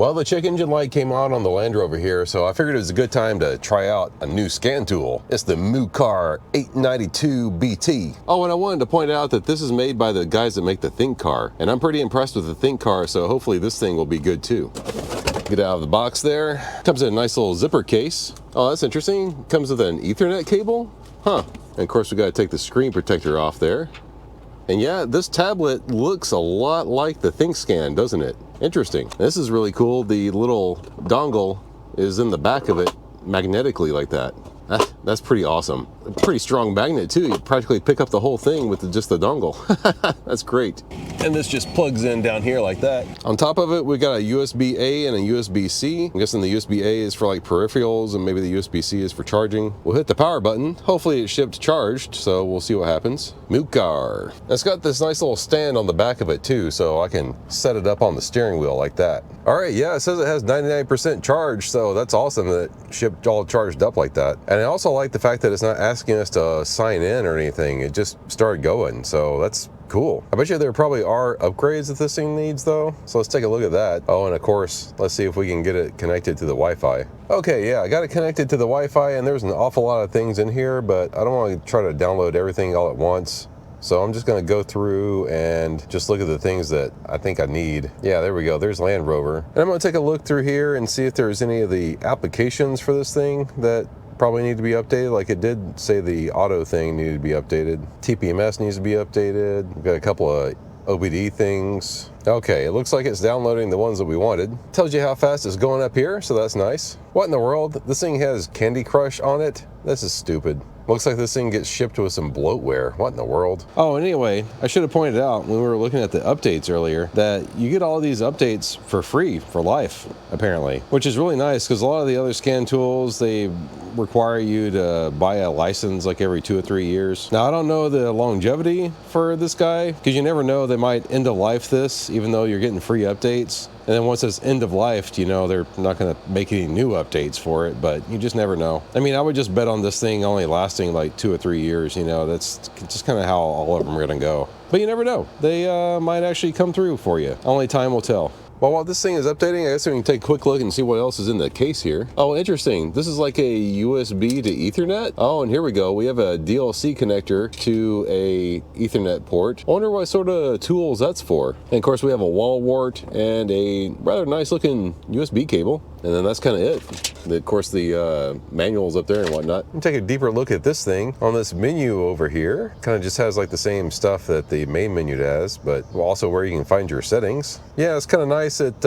Well, the check engine light came on the Land Rover here, so I figured it was a good time to try out a new scan tool. It's the MUCAR 892BT. Oh, and I wanted to point out that this is made by the guys that make the Think Car, and I'm pretty impressed with the Think Car, so hopefully this thing will be good too. Get out of the box there. Comes in a nice little zipper case. Oh, that's interesting. Comes with an Ethernet cable. Huh. And of course we got to take the screen protector off there. And yeah, this tablet looks a lot like the ThinkScan, doesn't it? Interesting. This is really cool. The little dongle is in the back of it magnetically like that. That's pretty awesome. A pretty strong magnet too. You practically pick up the whole thing with just the dongle. That's great. And this just plugs in down here like that. On top of it, we got a USB-A and a USB-C. I'm guessing the USB-A is for like peripherals and maybe the USB-C is for charging. We'll hit the power button. Hopefully it's shipped charged, so we'll see what happens. MUCAR. It's got this nice little stand on the back of it too, so I can set it up on the steering wheel like that. All right, yeah, it says it has 99% charge, so that's awesome that it shipped all charged up like that. And I also like the fact that it's not asking us to sign in or anything. It just started going, so that's cool. I bet you there probably are upgrades that this thing needs though. So let's take a look at that. Oh, and of course, let's see if we can get it connected to the Wi-Fi. Okay, yeah, I got it connected to the Wi-Fi and there's an awful lot of things in here, but I don't want to try to download everything all at once. So I'm just going to go through and just look at the things that I think I need. Yeah, there we go. There's Land Rover. And I'm going to take a look through here and see if there's any of the applications for this thing that probably need to be updated. Like it did say the auto thing needed to be updated. TPMS needs to be updated. We've got a couple of OBD things. Okay, it looks like it's downloading the ones that we wanted. Tells you how fast it's going up here, so that's nice. What in the world? This thing has Candy Crush on it? This is stupid. Looks like this thing gets shipped with some bloatware. What in the world? Oh, and anyway, I should have pointed out when we were looking at the updates earlier that you get all these updates for free for life, apparently, which is really nice because a lot of the other scan tools, they require you to buy a license like every 2 or 3 years. Now, I don't know the longevity for this guy because you never know, they might end of life this even though you're getting free updates. And then once it's end of life, you know, they're not going to make any new updates for it, but you just never know. I mean, I would just bet on this thing only lasting like 2 or 3 years, you know, that's just kind of how all of them are going to go. But you never know. They might actually come through for you. Only time will tell. Well, while this thing is updating, I guess we can take a quick look and see what else is in the case here. Oh, interesting. This is like a USB to Ethernet. Oh, and here we go. We have a DLC connector to a Ethernet port. I wonder what sort of tools that's for. And of course, we have a wall wart and a rather nice looking USB cable. And then that's kind of it. Of course, the manuals up there and whatnot. Let me take a deeper look at this thing. On this menu over here, kind of just has like the same stuff that the main menu has, but also where you can find your settings. Yeah, it's kind of nice. It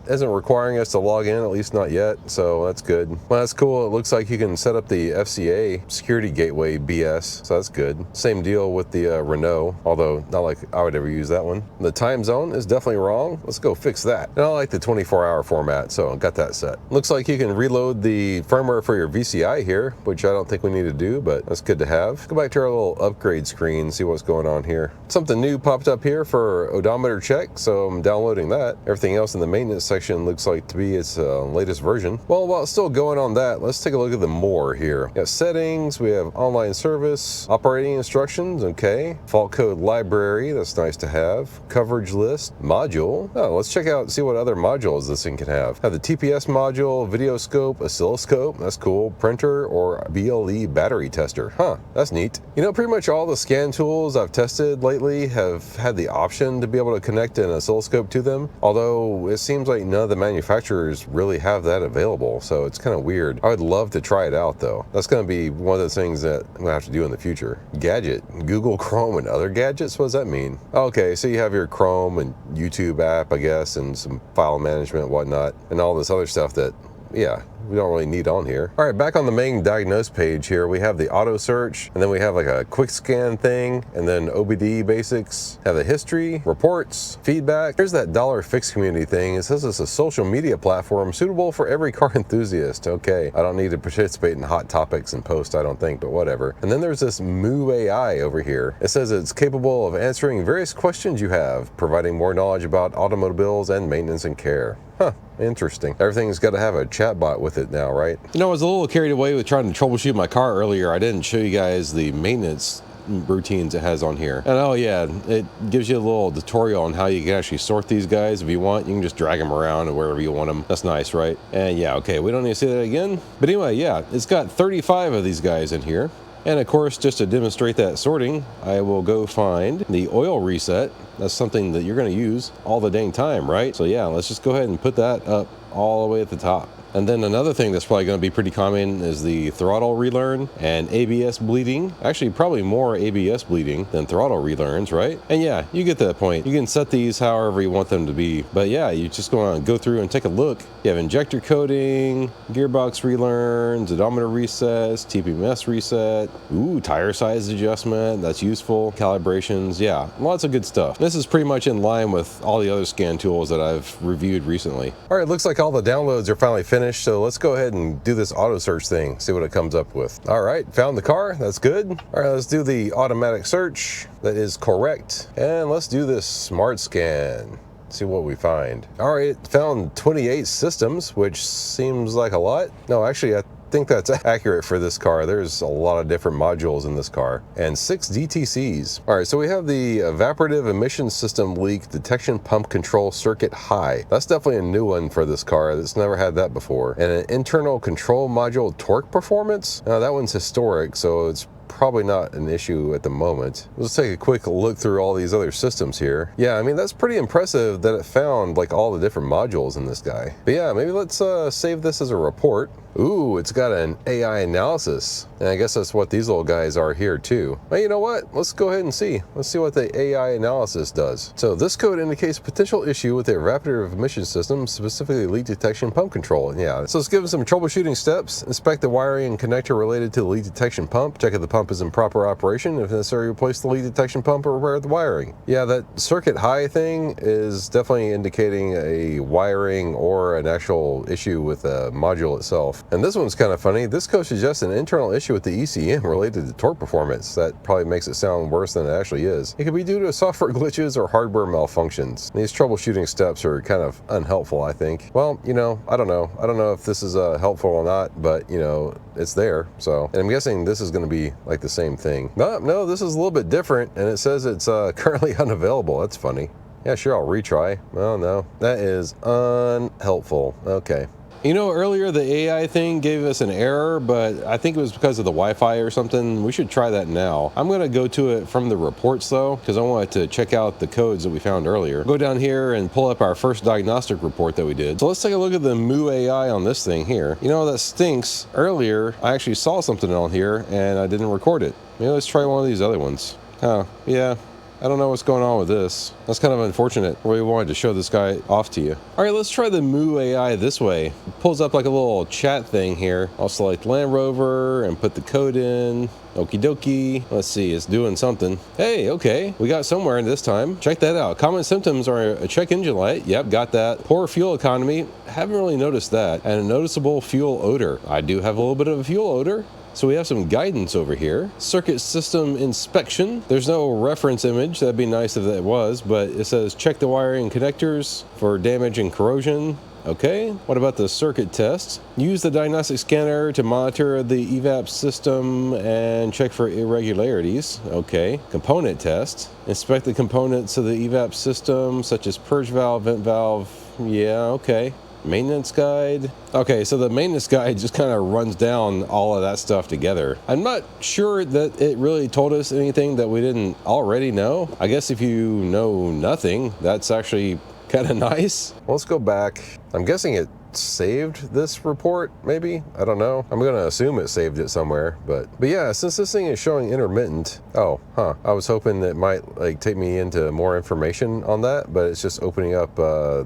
isn't requiring us to log in, at least not yet, so that's good. Well, that's cool. It looks like you can set up the FCA security gateway BS, so that's good. Same deal with the Renault, although not like I would ever use that one. The time zone is definitely wrong. Let's go fix that. And I like the 24-hour format, so I got that set. Looks like you can reload the firmware for your VCI here, which I don't think we need to do, but that's good to have. Go back to our little upgrade screen, see what's going on here. Something new popped up here for odometer check, so I'm downloading that. Everything else in the maintenance section looks like to be its latest version. Well, while it's still going on that, let's take a look at the more here. We got settings, we have online service, operating instructions, okay. Fault code library, that's nice to have. Coverage list, module. Oh, let's check out and see what other modules this thing can have. Have the TPS module, video scope, oscilloscope, that's cool. Printer or BLE battery tester. Huh, that's neat. You know, pretty much all the scan tools I've tested lately have had the option to be able to connect an oscilloscope to them, although it seems like none of the manufacturers really have that available, so it's kind of weird. I would love to try it out though. That's going to be one of the things that I'm going to have to do in the future. Gadget, Google Chrome and other gadgets, what does that mean? Okay, so you have your Chrome and YouTube app, I guess, and some file management and whatnot, and all this other stuff that, yeah, we don't really need on here. All right, back on the main diagnose page here, we have the auto search, and then we have like a quick scan thing, and then OBD basics, have the history, reports, feedback. Here's that dollar fix community thing. It says it's a social media platform suitable for every car enthusiast. Okay, I don't need to participate in hot topics and post, I don't think, but whatever. And then there's this Moo AI over here. It says it's capable of answering various questions you have, providing more knowledge about automobiles and maintenance and care. Huh, interesting. Everything's got to have a chatbot with it now, right? You know, I was a little carried away with trying to troubleshoot my car earlier. I didn't show you guys the maintenance routines it has on here. And oh yeah, it gives you a little tutorial on how you can actually sort these guys. If you want, you can just drag them around to wherever you want them. That's nice, right? And yeah, okay, we don't need to see that again. But anyway, yeah, it's got 35 of these guys in here. And of course, just to demonstrate that sorting, I will go find the oil reset. That's something that you're going to use all the dang time, right? So yeah, let's just go ahead and put that up all the way at the top. And then another thing that's probably going to be pretty common is the throttle relearn and ABS bleeding. Actually, probably more ABS bleeding than throttle relearns, right? And yeah, you get that point. You can set these however you want them to be. But yeah, you just want to go through and take a look. You have injector coating, gearbox relearns, odometer resets, TPMS reset, ooh, tire size adjustment. That's useful. Calibrations, yeah, lots of good stuff. This is pretty much in line with all the other scan tools that I've reviewed recently. All right, looks like all the downloads are finally finished. So let's go ahead and do this auto search thing, see what it comes up with. All right, found the car, that's good. All right, let's do the automatic search. That is correct. And let's do this smart scan. See what we find. All right, found 28 systems, which seems like a lot. No, actually, I think that's accurate for this car. There's a lot of different modules in this car, and 6 DTCs. All right, so we have the evaporative emission system leak detection pump control circuit high. That's definitely a new one for this car. That's never had that before. And an internal control module torque performance. Now that one's historic, so it's probably not an issue at the moment. Let's take a quick look through all these other systems here. Yeah, I mean, that's pretty impressive that it found like all the different modules in this guy. But yeah, maybe let's save this as a report. Ooh, it's got an AI analysis. And I guess that's what these little guys are here too. Well, you know what? Let's go ahead and see. Let's see what the AI analysis does. So this code indicates a potential issue with the evaporative emission system, specifically leak detection pump control. Yeah, so let's give them some troubleshooting steps. Inspect the wiring and connector related to the leak detection pump. Check if the pump is in proper operation. If necessary, replace the leak detection pump or repair the wiring. Yeah, that circuit high thing is definitely indicating a wiring or an actual issue with the module itself. And this one's kind of funny. This code suggests an internal issue with the ECM related to torque performance. That probably makes it sound worse than it actually is. It could be due to software glitches or hardware malfunctions. These troubleshooting steps are kind of unhelpful, I think. Well, you know, I don't know. I don't know if this is helpful or not, but you know, it's there. So, and I'm guessing this is going to be like the same thing. No, this is a little bit different, and it says it's currently unavailable. That's funny. Yeah, sure, I'll retry. Oh no, that is unhelpful. Okay. You know, earlier the AI thing gave us an error, but I think it was because of the Wi-Fi or something. We should try that now. I'm going to go to it from the reports though, because I wanted to check out the codes that we found earlier. Go down here and pull up our first diagnostic report that we did. So let's take a look at the MUAI on this thing here. You know, that stinks. Earlier, I actually saw something on here and I didn't record it. Maybe let's try one of these other ones. Oh, yeah. I don't know what's going on with this. That's kind of unfortunate. We wanted to show this guy off to you. All right, let's try the MUAI this way. It pulls up like a little chat thing here. I'll select Land Rover and put the code in. Okie dokie. Let's see, it's doing something. Hey, okay, we got somewhere in this time. Check that out. Common symptoms are a check engine light. Yep, got that. Poor fuel economy. Haven't really noticed that. And a noticeable fuel odor. I do have a little bit of a fuel odor. So we have some guidance over here. Circuit system inspection. There's no reference image. That'd be nice if that was, but it says check the wiring and connectors for damage and corrosion. Okay, what about the circuit test? Use the diagnostic scanner to monitor the evap system and check for irregularities. Okay, component test. Inspect the components of the evap system, such as purge valve, vent valve. Yeah, okay. Maintenance guide. Okay, so the maintenance guide just kind of runs down all of that stuff together. I'm not sure that it really told us anything that we didn't already know. I guess if you know nothing, that's actually kind of nice. Well, let's go back. I'm guessing it saved this report, maybe? I don't know. I'm gonna assume it saved it somewhere, but yeah, since this thing is showing intermittent, I was hoping it might like take me into more information on that, but it's just opening up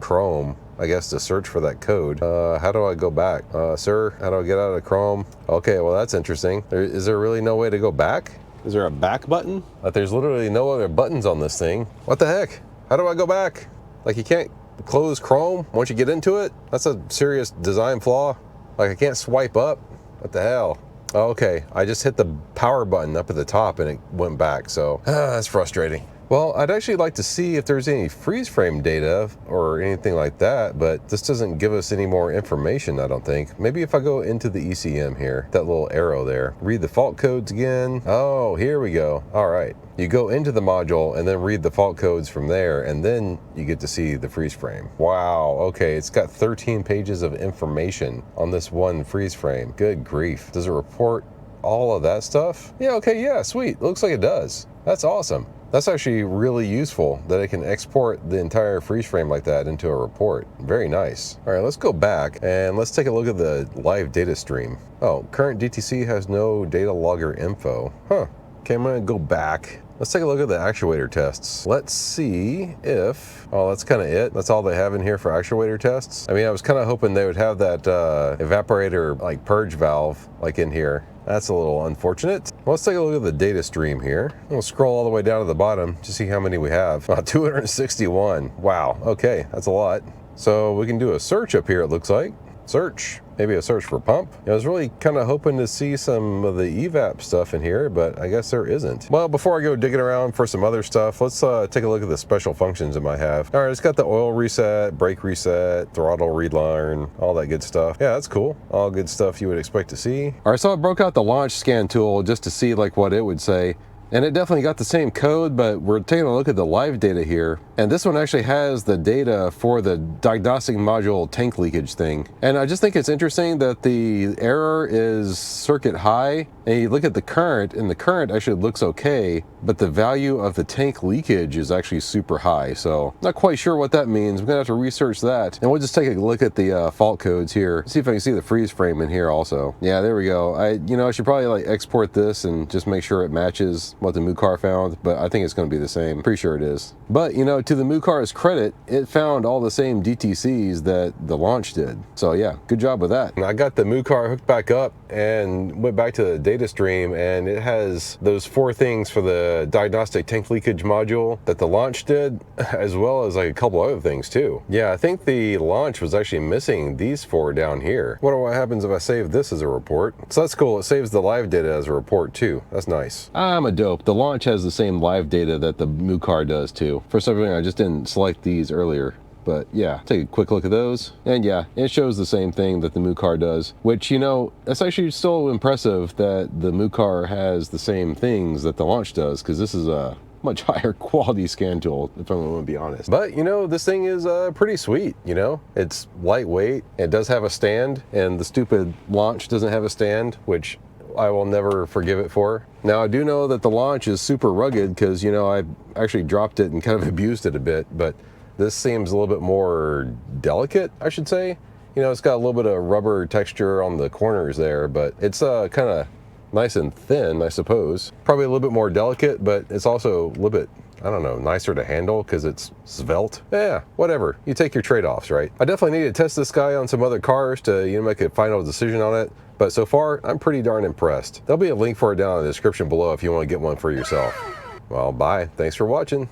Chrome, I guess, to search for that code. How do I go back? Sir, how do I get out of Chrome? Okay, well, that's interesting. Is there really no way to go back? Is there a back button? Like, there's literally no other buttons on this thing. What the heck? How do I go back? Like, you can't close Chrome once you get into it? That's a serious design flaw. Like, I can't swipe up. What the hell? Oh, okay, I just hit the power button up at the top and it went back, so that's frustrating. Well, I'd actually like to see if there's any freeze frame data or anything like that, but this doesn't give us any more information, I don't think. Maybe if I go into the ECM here, that little arrow there, read the fault codes again. Oh, here we go. All right. You go into the module and then read the fault codes from there, and then you get to see the freeze frame. Wow, okay, it's got 13 pages of information on this one freeze frame. Good grief. Does it report all of that stuff? Yeah, okay, yeah, sweet. Looks like it does. That's awesome. That's actually really useful that it can export the entire freeze frame like that into a report. Very nice. All right, let's go back and let's take a look at the live data stream. Oh, current DTC has no data logger info. Huh. Okay, I'm gonna go back. Let's take a look at the actuator tests. Let's see if, oh, that's kind of it. That's all they have in here for actuator tests. I mean, I was kind of hoping they would have that evaporator like purge valve like in here. That's a little unfortunate. Let's take a look at the data stream here. We'll scroll all the way down to the bottom to see how many we have. 261. Wow, okay, that's a lot. So we can do a search up here, it looks like. Search. Maybe a search for pump. I was really kind of hoping to see some of the evap stuff in here, but I guess there isn't. Well, before I go digging around for some other stuff, let's take a look at the special functions it might have. All right, it's got the oil reset, brake reset, throttle relearn, all that good stuff. Yeah, that's cool. All good stuff you would expect to see. All right, so I broke out the launch scan tool just to see like what it would say. And it definitely got the same code, but we're taking a look at the live data here. And this one actually has the data for the diagnostic module tank leakage thing. And I just think it's interesting that the error is circuit high. And you look at the current, and the current actually looks okay, but the value of the tank leakage is actually super high. So not quite sure what that means. I'm gonna have to research that. And we'll just take a look at the fault codes here. See if I can see the freeze frame in here also. Yeah, there we go. I should probably like export this and just make sure it matches what the MUCAR found, but I think it's going to be the same. Pretty sure it is. But to the MUCAR's credit, it found all the same DTCs that the launch did. So yeah, good job with that. And I got the MUCAR hooked back up and went back to the data stream, and it has those 4 things for the diagnostic tank leakage module that the launch did, as well as like a couple other things too. Yeah, I think the launch was actually missing these 4 down here. Wonder what happens if I save this as a report. So that's cool. It saves the live data as a report too. That's nice. I'm a dope. The launch has the same live data that the MUCAR does too. For some reason, I just didn't select these earlier. But yeah, take a quick look at those. And yeah, it shows the same thing that the MUCAR does, which, that's actually still impressive that the MUCAR has the same things that the launch does, because this is a much higher quality scan tool, if I'm going to be honest. But this thing is pretty sweet. It's lightweight. It does have a stand, and the stupid launch doesn't have a stand, which I will never forgive it for. Now, I do know that the launch is super rugged because, I actually dropped it and kind of abused it a bit, but this seems a little bit more delicate, I should say. It's got a little bit of rubber texture on the corners there, but it's kind of nice and thin, I suppose. Probably a little bit more delicate, but it's also a little bit, I don't know, nicer to handle because it's svelte. Yeah, whatever. You take your trade-offs, right? I definitely need to test this guy on some other cars to make a final decision on it. But so far, I'm pretty darn impressed. There'll be a link for it down in the description below if you want to get one for yourself. Well, bye. Thanks for watching.